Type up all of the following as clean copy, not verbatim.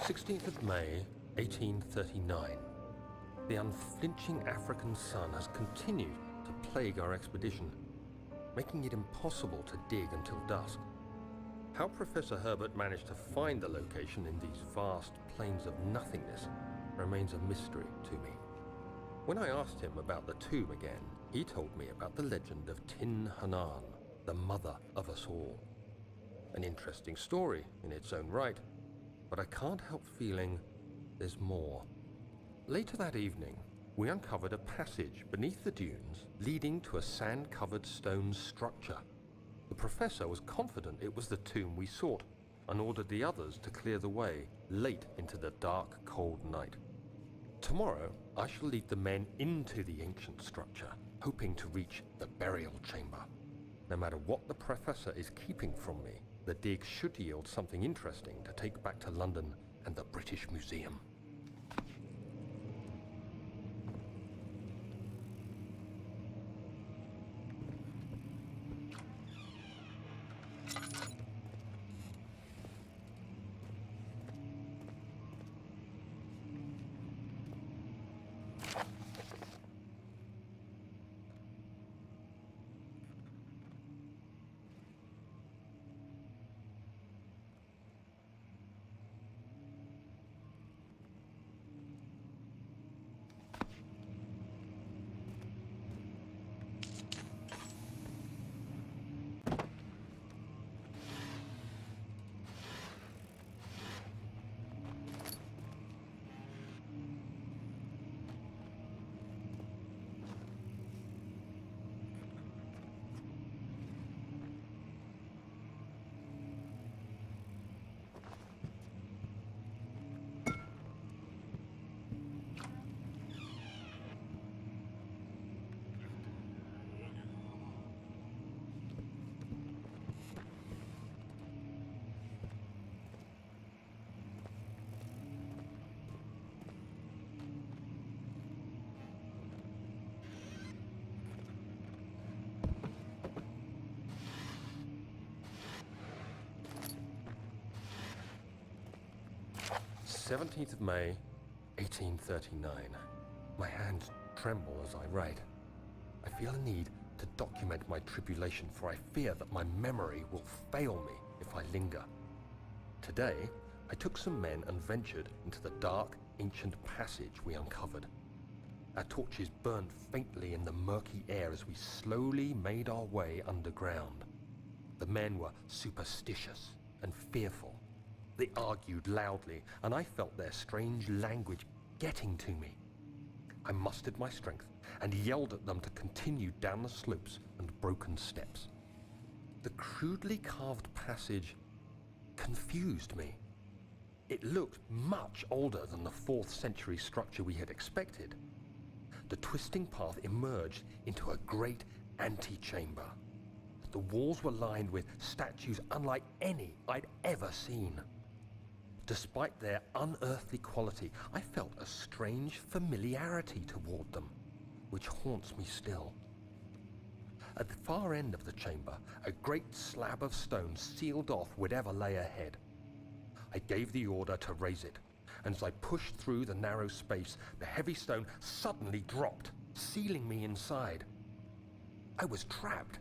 16th of May, 1839. The unflinching African sun has continued to plague our expedition, making it impossible to dig until dusk. How Professor Herbert managed to find the location in these vast plains of nothingness remains a mystery to me. When I asked him about the tomb again, he told me about the legend of Tin Hanan, the mother of us all. An interesting story in its own right, but I can't help feeling there's more. Later that evening, we uncovered a passage beneath the dunes leading to a sand-covered stone structure. The professor was confident it was the tomb we sought and ordered the others to clear the way late into the dark, cold night. Tomorrow, I shall lead the men into the ancient structure, hoping to reach the burial chamber. No matter what the professor is keeping from me, the dig should yield something interesting to take back to London and the British Museum. "17th of May, 1839. My hands tremble as I write. I feel a need to document my tribulation, for I fear that my memory will fail me if I linger. Today, I took some men and ventured into the dark, ancient passage we uncovered. Our torches burned faintly in the murky air as we slowly made our way underground. The men were superstitious and fearful. They argued loudly, and I felt their strange language getting to me. I mustered my strength and yelled at them to continue down the slopes and broken steps. The crudely carved passage confused me. It looked much older than the 4th century structure we had expected. The twisting path emerged into a great antechamber. The walls were lined with statues unlike any I'd ever seen. Despite their unearthly quality, I felt a strange familiarity toward them, which haunts me still. At the far end of the chamber, a great slab of stone sealed off whatever lay ahead. I gave the order to raise it, and as I pushed through the narrow space, the heavy stone suddenly dropped, sealing me inside. I was trapped.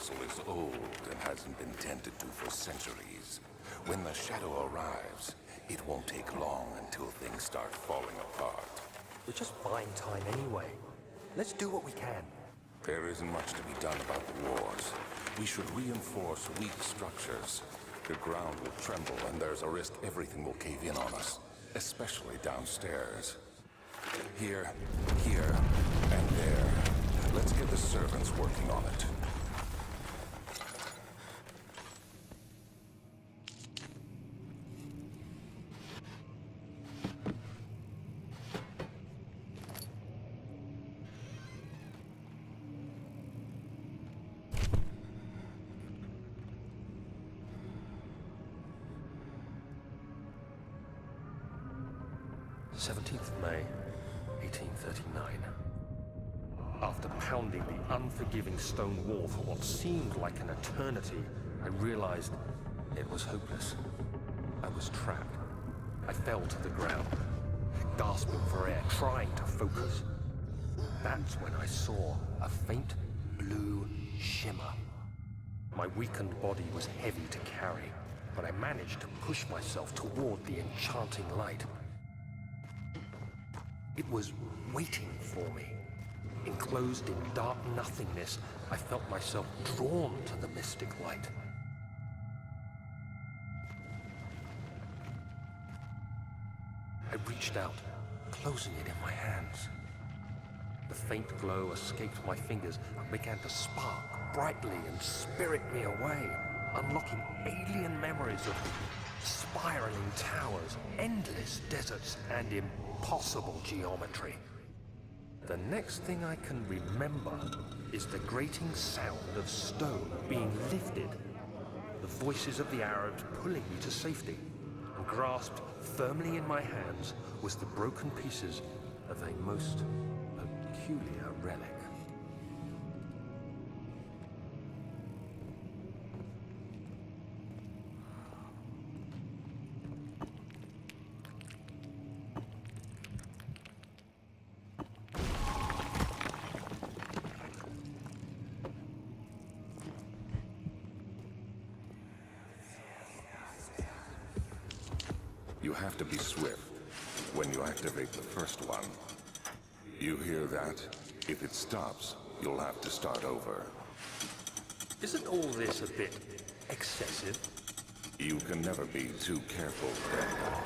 castle is old and hasn't been tended to for centuries. When the shadow arrives, it won't take long until things start falling apart. We're just buying time anyway. Let's do what we can. There isn't much to be done about the wars. We should reinforce weak structures. The ground will tremble and there's a risk everything will cave in on us, especially downstairs. Here, and there. Let's get the servants working on it. May 1839. After pounding the unforgiving stone wall for what seemed like an eternity, I realized it was hopeless. I was trapped. I fell to the ground, gasping for air, trying to focus. That's when I saw a faint blue shimmer. My weakened body was heavy to carry, but I managed to push myself toward the enchanting light. It was waiting for me. Enclosed in dark nothingness, I felt myself drawn to the mystic light. I reached out, closing it in my hands. The faint glow escaped my fingers and began to spark brightly and spirit me away, unlocking alien memories of spiraling towers, endless deserts, and impossible geometry. The next thing I can remember is the grating sound of stone being lifted, the voices of the Arabs pulling me to safety, and grasped firmly in my hands was the broken pieces of a most peculiar relic. You have to be swift when you activate the first one. You hear that? If it stops, you'll have to start over. Isn't all this a bit excessive? You can never be too careful, Daniel.